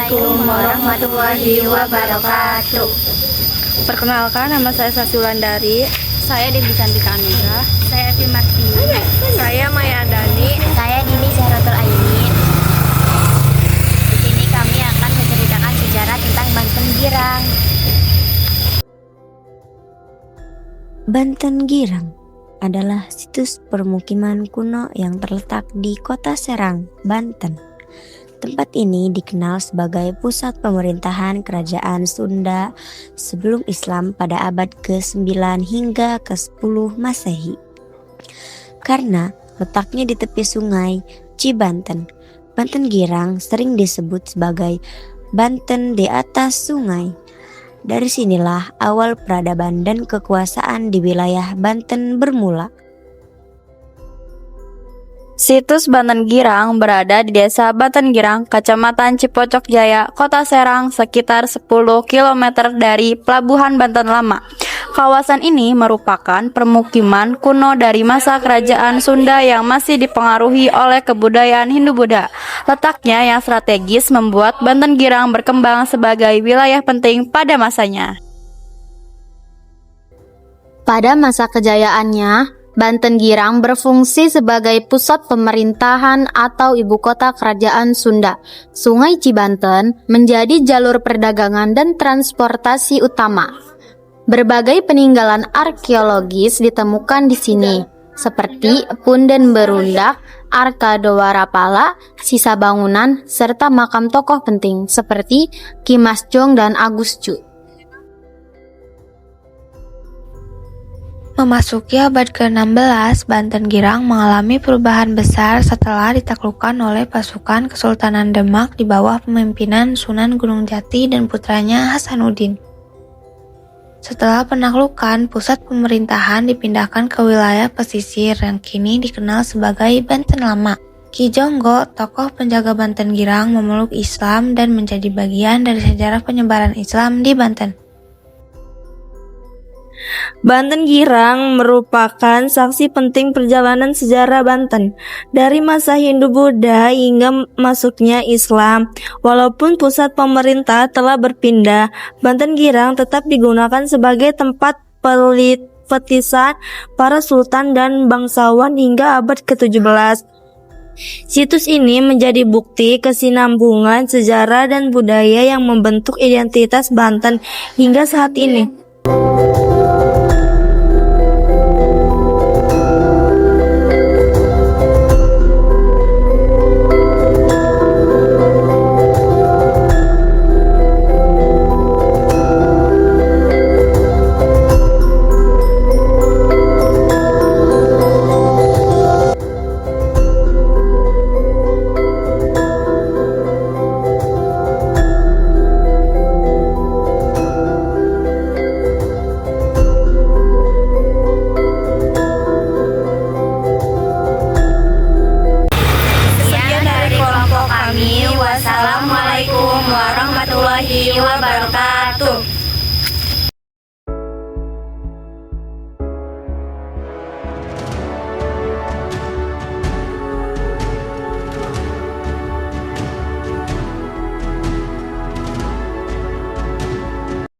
Assalamualaikum warahmatullahi wabarakatuh. Perkenalkan, nama saya Sasi Wulandari. Saya Dewi Cantika Anugrah. Saya Evi Martini. Saya Maya Dani. Saya Dini Syahratul Aini. Di sini kami akan menceritakan sejarah tentang Banten Girang. Banten Girang adalah situs permukiman kuno yang terletak di Kota Serang, Banten. Tempat ini dikenal sebagai pusat pemerintahan Kerajaan Sunda sebelum Islam pada abad ke-9 hingga ke-10 Masehi. Karena letaknya di tepi sungai Cibanten, Banten Girang sering disebut sebagai Banten di atas sungai. Dari sinilah awal peradaban dan kekuasaan di wilayah Banten bermula. Situs Banten Girang berada di Desa Banten Girang, Kecamatan Cipocok Jaya, Kota Serang, sekitar 10 km dari Pelabuhan Banten Lama. Kawasan ini merupakan permukiman kuno dari masa Kerajaan Sunda yang masih dipengaruhi oleh kebudayaan Hindu-Buddha. Letaknya yang strategis membuat Banten Girang berkembang sebagai wilayah penting pada masanya. Pada masa kejayaannya, Banten Girang berfungsi sebagai pusat pemerintahan atau ibu kota kerajaan Sunda. Sungai Cibanten menjadi jalur perdagangan dan transportasi utama. Berbagai peninggalan arkeologis ditemukan di sini, seperti Punden Berundak, Arka Dwarapala, sisa bangunan, serta makam tokoh penting seperti Ki Mas Jong dan Agus Cu. Memasuki abad ke-16, Banten Girang mengalami perubahan besar setelah ditaklukkan oleh pasukan Kesultanan Demak di bawah pemimpinan Sunan Gunung Jati dan putranya Hasanuddin. Setelah penaklukan, pusat pemerintahan dipindahkan ke wilayah pesisir yang kini dikenal sebagai Banten Lama. Ki Jonggo, tokoh penjaga Banten Girang, memeluk Islam dan menjadi bagian dari sejarah penyebaran Islam di Banten. Banten Girang merupakan saksi penting perjalanan sejarah Banten dari masa Hindu-Buddha hingga masuknya Islam. Walaupun pusat pemerintah telah berpindah, Banten Girang tetap digunakan sebagai tempat pelitisan para sultan dan bangsawan hingga abad ke-17. Situs ini menjadi bukti kesinambungan sejarah dan budaya yang membentuk identitas Banten hingga saat ini. Wassalamualaikum warahmatullahi wabarakatuh.